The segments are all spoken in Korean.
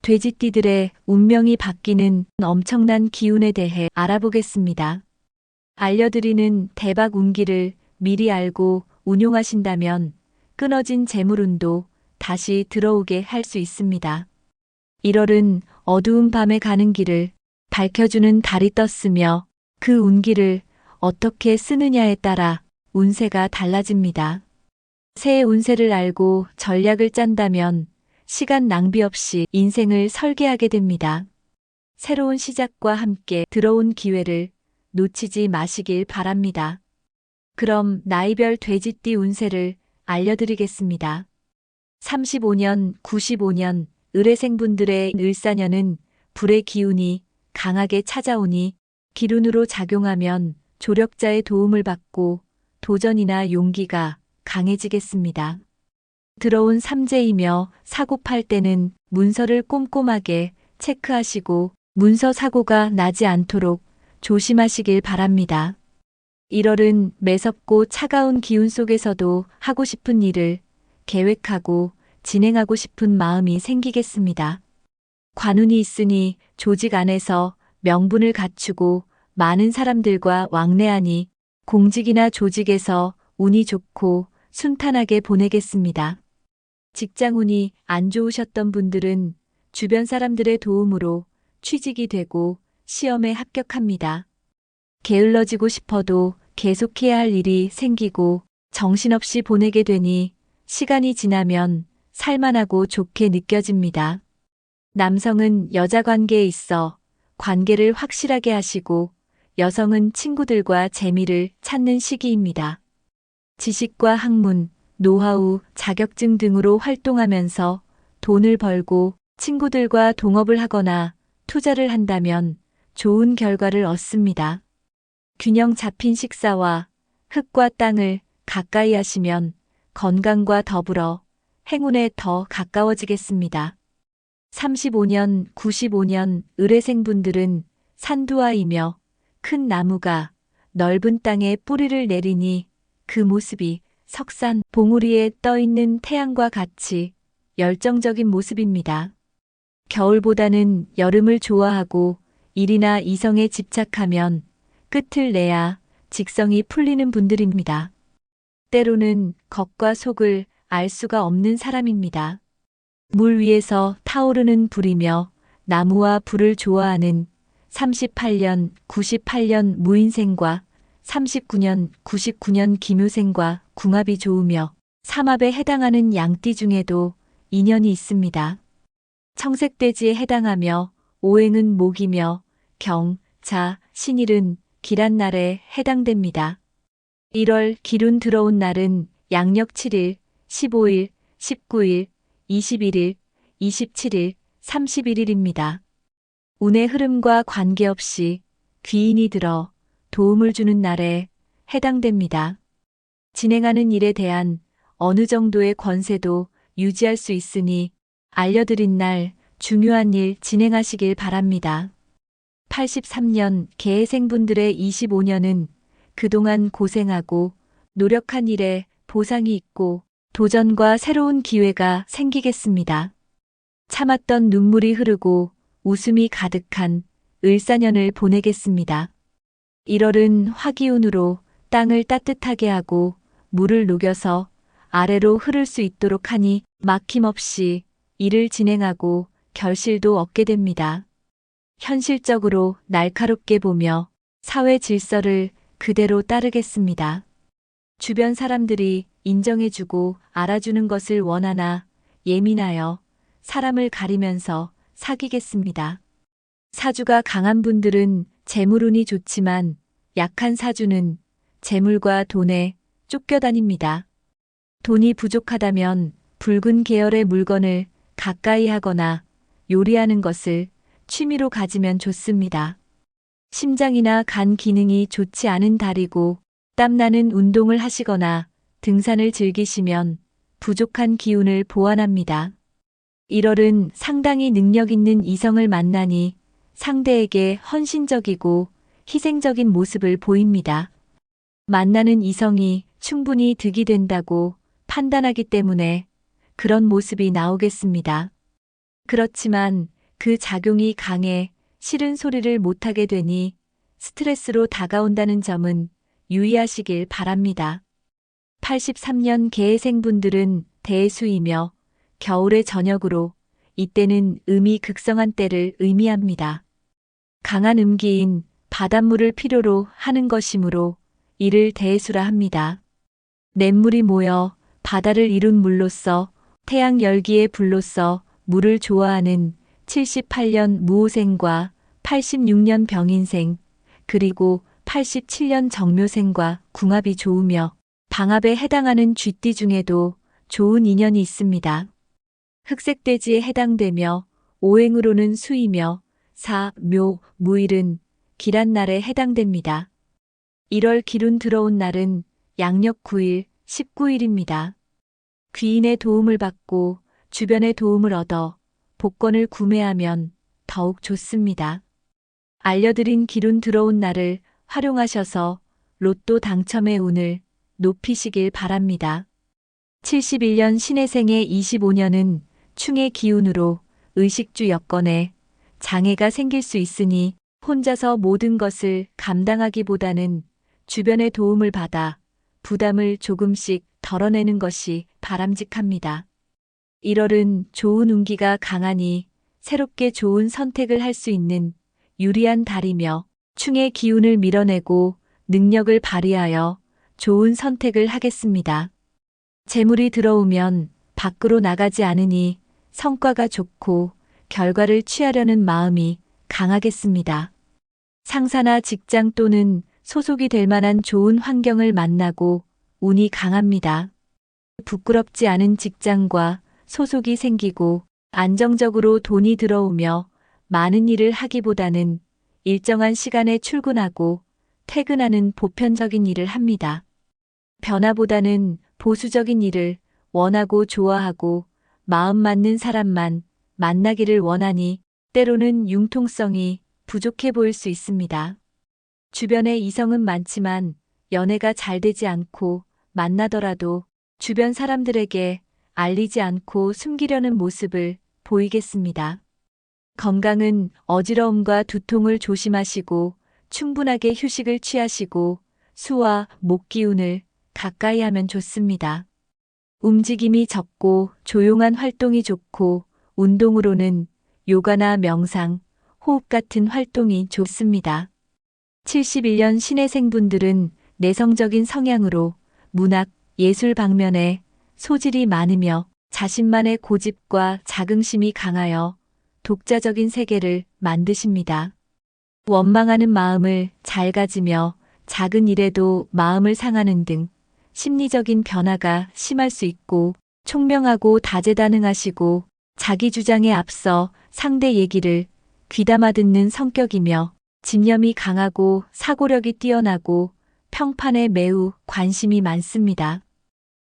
돼지띠들의 운명이 바뀌는 엄청난 기운에 대해 알아보겠습니다. 알려드리는 대박 운기를 미리 알고 운용하신다면 끊어진 재물운도 다시 들어오게 할 수 있습니다. 1월은 어두운 밤에 가는 길을 밝혀주는 달이 떴으며 그 운기를 어떻게 쓰느냐에 따라 운세가 달라집니다. 새해 운세를 알고 전략을 짠다면 시간 낭비 없이 인생을 설계하게 됩니다. 새로운 시작과 함께 들어온 기회를 놓치지 마시길 바랍니다. 그럼 나이별 돼지띠 운세를 알려드리겠습니다. 35년, 95년 을해생분들의 을사년은 불의 기운이 강하게 찾아오니 기운으로 작용하면 조력자의 도움을 받고 도전이나 용기가 강해지겠습니다. 들어온 삼재이며 사고팔 때는 문서를 꼼꼼하게 체크하시고 문서 사고가 나지 않도록 조심하시길 바랍니다. 1월은 매섭고 차가운 기운 속에서도 하고 싶은 일을 계획하고 진행하고 싶은 마음이 생기겠습니다. 관운이 있으니 조직 안에서 명분을 갖추고 많은 사람들과 왕래하니 공직이나 조직에서 운이 좋고 순탄하게 보내겠습니다. 직장운이 안 좋으셨던 분들은 주변 사람들의 도움으로 취직이 되고 시험에 합격합니다. 게을러지고 싶어도 계속해야 할 일이 생기고 정신없이 보내게 되니 시간이 지나면 살만하고 좋게 느껴집니다. 남성은 여자 관계에 있어 관계를 확실하게 하시고 여성은 친구들과 재미를 찾는 시기입니다. 지식과 학문, 노하우, 자격증 등으로 활동하면서 돈을 벌고 친구들과 동업을 하거나 투자를 한다면 좋은 결과를 얻습니다. 균형 잡힌 식사와 흙과 땅을 가까이 하시면 건강과 더불어 행운에 더 가까워지겠습니다. 35년, 95년 을해생분들은 산두아이며 큰 나무가 넓은 땅에 뿌리를 내리니 그 모습이 석산 봉우리에 떠있는 태양과 같이 열정적인 모습입니다. 겨울보다는 여름을 좋아하고 일이나 이성에 집착하면 끝을 내야 직성이 풀리는 분들입니다. 때로는 겉과 속을 알 수가 없는 사람입니다. 물 위에서 타오르는 불이며 나무와 불을 좋아하는 38년, 98년 무인생과 39년, 99년 기묘생과 궁합이 좋으며 삼합에 해당하는 양띠 중에도 인연이 있습니다. 청색돼지에 해당하며 오행은 목이며 경, 자, 신일은 길한 날에 해당됩니다. 1월 기운 들어온 날은 양력 7일, 15일, 19일, 21일, 27일, 31일입니다. 운의 흐름과 관계없이 귀인이 들어 도움을 주는 날에 해당됩니다. 진행하는 일에 대한 어느 정도의 권세도 유지할 수 있으니 알려드린 날 중요한 일 진행하시길 바랍니다. 83년 개해생분들의 25년은 그동안 고생하고 노력한 일에 보상이 있고 도전과 새로운 기회가 생기겠습니다. 참았던 눈물이 흐르고 웃음이 가득한 을사년을 보내겠습니다. 1월은 화기운으로 땅을 따뜻하게 하고 물을 녹여서 아래로 흐를 수 있도록 하니 막힘없이 일을 진행하고 결실도 얻게 됩니다. 현실적으로 날카롭게 보며 사회 질서를 그대로 따르겠습니다. 주변 사람들이 인정해주고 알아주는 것을 원하나 예민하여 사람을 가리면서 사귀겠습니다. 사주가 강한 분들은 재물운이 좋지만 약한 사주는 재물과 돈에 쫓겨다닙니다. 돈이 부족하다면 붉은 계열의 물건을 가까이 하거나 요리하는 것을 취미로 가지면 좋습니다. 심장이나 간 기능이 좋지 않은 달이고 땀나는 운동을 하시거나 등산을 즐기시면 부족한 기운을 보완합니다. 1월은 상당히 능력 있는 이성을 만나니 상대에게 헌신적이고 희생적인 모습을 보입니다. 만나는 이성이 충분히 득이 된다고 판단하기 때문에 그런 모습이 나오겠습니다. 그렇지만 그 작용이 강해 싫은 소리를 못하게 되니 스트레스로 다가온다는 점은 유의하시길 바랍니다. 83년 개해생분들은 대수이며 겨울의 저녁으로 이때는 음이 극성한 때를 의미합니다. 강한 음기인 바닷물을 필요로 하는 것이므로 이를 대수라 합니다. 냇물이 모여 바다를 이룬 물로서 태양 열기의 불로서 물을 좋아하는 78년 무오생과 86년 병인생 그리고 87년 정묘생과 궁합이 좋으며 방합에 해당하는 쥐띠 중에도 좋은 인연이 있습니다. 흑색돼지에 해당되며 오행으로는 수이며 사, 묘, 무일은 기란 날에 해당됩니다. 1월 기룬 들어온 날은 양력 9일, 19일입니다. 귀인의 도움을 받고 주변의 도움을 얻어 복권을 구매하면 더욱 좋습니다. 알려드린 기룬 들어온 날을 활용하셔서 로또 당첨의 운을 높이시길 바랍니다. 71년 신해생의 25년은 충의 기운으로 의식주 여건에 장애가 생길 수 있으니 혼자서 모든 것을 감당하기보다는 주변의 도움을 받아 부담을 조금씩 덜어내는 것이 바람직합니다. 1월은 좋은 운기가 강하니 새롭게 좋은 선택을 할 수 있는 유리한 달이며 충의 기운을 밀어내고 능력을 발휘하여 좋은 선택을 하겠습니다. 재물이 들어오면 밖으로 나가지 않으니 성과가 좋고 결과를 취하려는 마음이 강하겠습니다. 상사나 직장 또는 소속이 될 만한 좋은 환경을 만나고 운이 강합니다. 부끄럽지 않은 직장과 소속이 생기고 안정적으로 돈이 들어오며 많은 일을 하기보다는 일정한 시간에 출근하고 퇴근하는 보편적인 일을 합니다. 변화보다는 보수적인 일을 원하고 좋아하고 마음 맞는 사람만 만나기를 원하니 때로는 융통성이 부족해 보일 수 있습니다. 주변에 이성은 많지만 연애가 잘 되지 않고 만나더라도 주변 사람들에게 알리지 않고 숨기려는 모습을 보이겠습니다. 건강은 어지러움과 두통을 조심하시고 충분하게 휴식을 취하시고 수와 목 기운을 가까이 하면 좋습니다. 움직임이 적고 조용한 활동이 좋고 운동으로는 요가나 명상, 호흡 같은 활동이 좋습니다. 71년 신해생분들은 내성적인 성향으로 문학, 예술 방면에 소질이 많으며 자신만의 고집과 자긍심이 강하여 독자적인 세계를 만드십니다. 원망하는 마음을 잘 가지며 작은 일에도 마음을 상하는 등 심리적인 변화가 심할 수 있고 총명하고 다재다능하시고 자기 주장에 앞서 상대 얘기를 귀담아 듣는 성격이며 집념이 강하고 사고력이 뛰어나고 평판에 매우 관심이 많습니다.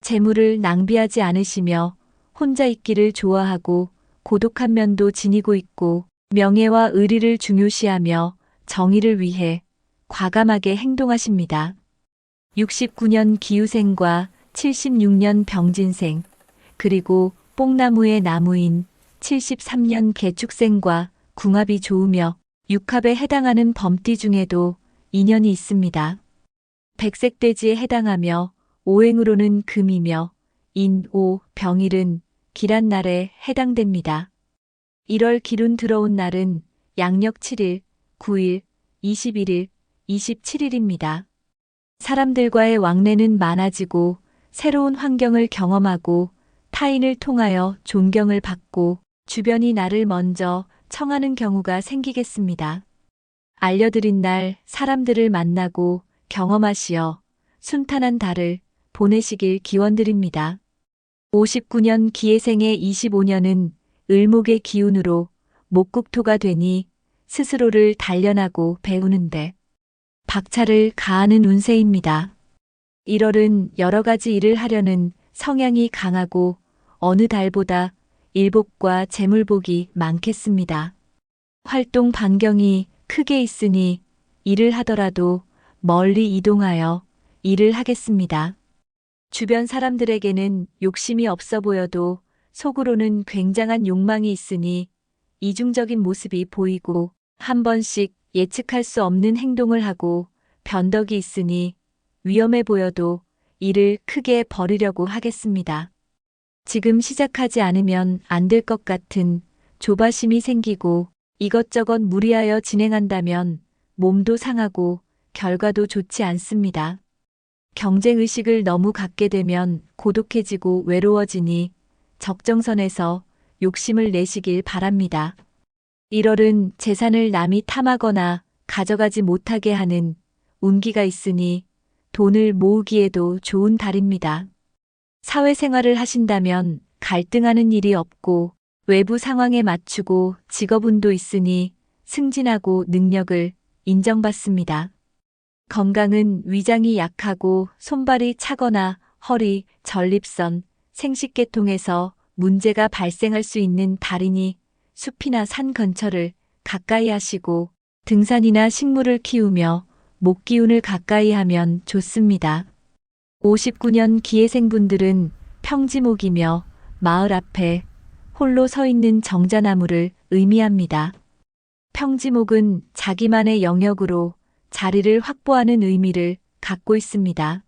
재물을 낭비하지 않으시며 혼자 있기를 좋아하고 고독한 면도 지니고 있고 명예와 의리를 중요시하며 정의를 위해 과감하게 행동하십니다. 69년 기우생과 76년 병진생 그리고 뽕나무의 나무인 73년 개축생과 궁합이 좋으며 육합에 해당하는 범띠 중에도 인연이 있습니다. 백색돼지에 해당하며 오행으로는 금이며 인, 오, 병일은 기란 날에 해당됩니다. 1월 기룬 들어온 날은 양력 7일, 9일, 21일, 27일입니다. 사람들과의 왕래는 많아지고 새로운 환경을 경험하고 타인을 통하여 존경을 받고 주변이 나를 먼저 청하는 경우가 생기겠습니다. 알려드린 날 사람들을 만나고 경험하시어 순탄한 달을 보내시길 기원드립니다. 59년 기해생의 25년은 을목의 기운으로 목국토가 되니 스스로를 단련하고 배우는데 박차를 가하는 운세입니다. 1월은 여러 가지 일을 하려는 성향이 강하고 어느 달보다 일복과 재물복이 많겠습니다. 활동 반경이 크게 있으니 일을 하더라도 멀리 이동하여 일을 하겠습니다. 주변 사람들에게는 욕심이 없어 보여도 속으로는 굉장한 욕망이 있으니 이중적인 모습이 보이고 한 번씩 예측할 수 없는 행동을 하고 변덕이 있으니 위험해 보여도 이를 크게 벌이려고 하겠습니다. 지금 시작하지 않으면 안 될 것 같은 조바심이 생기고 이것저것 무리하여 진행한다면 몸도 상하고 결과도 좋지 않습니다. 경쟁의식을 너무 갖게 되면 고독해지고 외로워지니 적정선에서 욕심을 내시길 바랍니다. 1월은 재산을 남이 탐하거나 가져가지 못하게 하는 운기가 있으니 돈을 모으기에도 좋은 달입니다. 사회생활을 하신다면 갈등하는 일이 없고 외부 상황에 맞추고 직업운도 있으니 승진하고 능력을 인정받습니다. 건강은 위장이 약하고 손발이 차거나 허리, 전립선, 생식계통에서 문제가 발생할 수 있는 달이니 숲이나 산 근처를 가까이 하시고 등산이나 식물을 키우며 목기운을 가까이 하면 좋습니다. 59년 기해생분들은 평지목이며 마을 앞에 홀로 서 있는 정자나무를 의미합니다. 평지목은 자기만의 영역으로 자리를 확보하는 의미를 갖고 있습니다.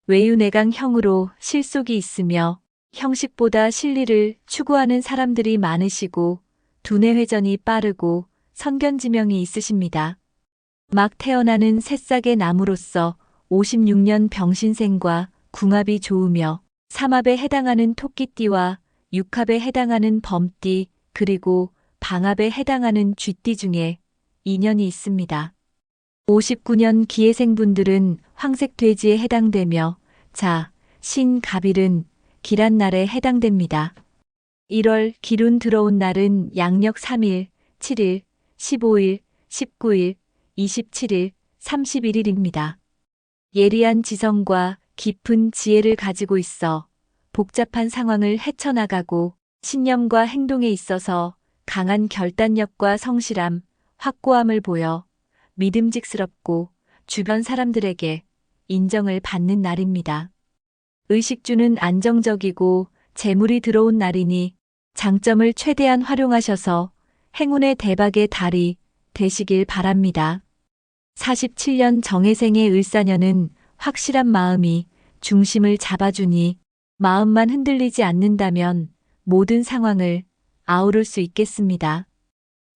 외유내강형으로 실속이 있으며 형식보다 실리를 추구하는 사람들이 많으시고 두뇌 회전이 빠르고 선견지명이 있으십니다. 막 태어나는 새싹의 나무로서 56년 병신생과 궁합이 좋으며 삼합에 해당하는 토끼띠와 육합에 해당하는 범띠 그리고 방합에 해당하는 쥐띠 중에 인연이 있습니다. 59년 기해생분들은 황색돼지에 해당되며 자, 신, 갑일은 기란날에 해당됩니다. 1월 기룬 들어온 날은 양력 3일, 7일, 15일, 19일, 27일, 31일입니다. 예리한 지성과 깊은 지혜를 가지고 있어 복잡한 상황을 헤쳐나가고 신념과 행동에 있어서 강한 결단력과 성실함, 확고함을 보여 믿음직스럽고 주변 사람들에게 인정을 받는 날입니다. 의식주는 안정적이고 재물이 들어온 날이니 장점을 최대한 활용하셔서 행운의 대박의 달이 되시길 바랍니다. 47년 정해생의 을사년은 확실한 마음이 중심을 잡아주니 마음만 흔들리지 않는다면 모든 상황을 아우를 수 있겠습니다.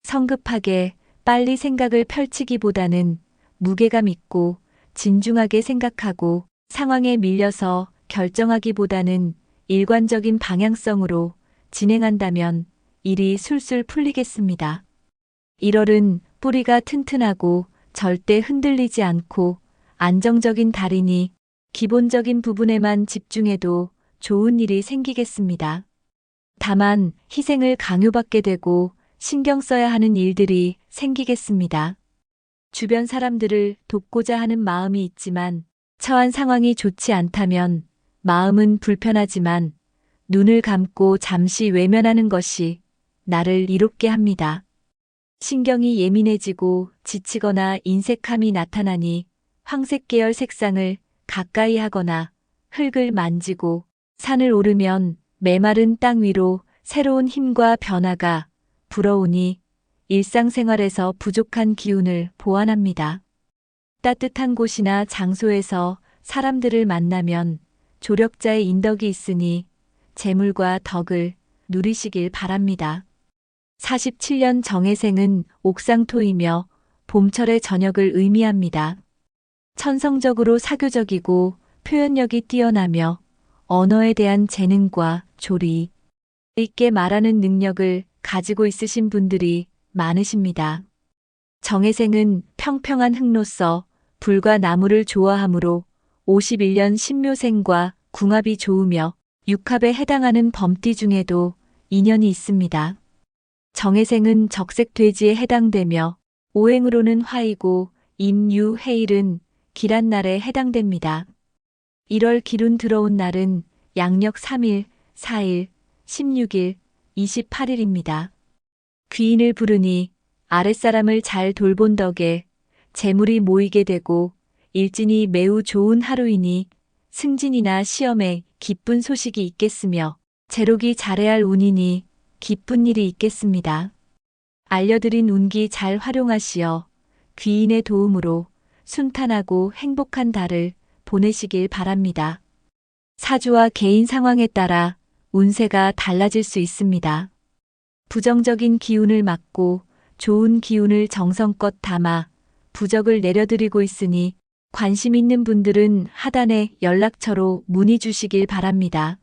성급하게 빨리 생각을 펼치기보다는 무게감 있고 진중하게 생각하고 상황에 밀려서 결정하기보다는 일관적인 방향성으로 진행한다면 일이 술술 풀리겠습니다. 1월은 뿌리가 튼튼하고 절대 흔들리지 않고 안정적인 달이니 기본적인 부분에만 집중해도 좋은 일이 생기겠습니다. 다만 희생을 강요받게 되고 신경 써야 하는 일들이 생기겠습니다. 주변 사람들을 돕고자 하는 마음이 있지만 처한 상황이 좋지 않다면 마음은 불편하지만 눈을 감고 잠시 외면하는 것이 나를 이롭게 합니다. 신경이 예민해지고 지치거나 인색함이 나타나니 황색 계열 색상을 가까이 하거나 흙을 만지고 산을 오르면 메마른 땅 위로 새로운 힘과 변화가 불어오니 일상생활에서 부족한 기운을 보완합니다. 따뜻한 곳이나 장소에서 사람들을 만나면 조력자의 인덕이 있으니 재물과 덕을 누리시길 바랍니다. 47년 정해생은 옥상토이며 봄철의 저녁을 의미합니다. 천성적으로 사교적이고 표현력이 뛰어나며 언어에 대한 재능과 조리 있게 말하는 능력을 가지고 있으신 분들이 많으십니다. 정해생은 평평한 흙로서 불과 나무를 좋아하므로 51년 신묘생과 궁합이 좋으며 육합에 해당하는 범띠 중에도 인연이 있습니다. 정해생은 적색돼지에 해당되며 오행으로는 화이고 임유해일은 기란날에 해당됩니다. 1월 기룬 들어온 날은 양력 3일, 4일, 16일, 28일입니다. 귀인을 부르니 아랫사람을 잘 돌본 덕에 재물이 모이게 되고 일진이 매우 좋은 하루이니 승진이나 시험에 기쁜 소식이 있겠으며 재록이 잘해야 할 운이니 기쁜 일이 있겠습니다. 알려드린 운기 잘 활용하시어 귀인의 도움으로 순탄하고 행복한 달을 보내시길 바랍니다. 사주와 개인 상황에 따라 운세가 달라질 수 있습니다. 부정적인 기운을 막고 좋은 기운을 정성껏 담아 부적을 내려드리고 있으니 관심 있는 분들은 하단의 연락처로 문의 주시길 바랍니다.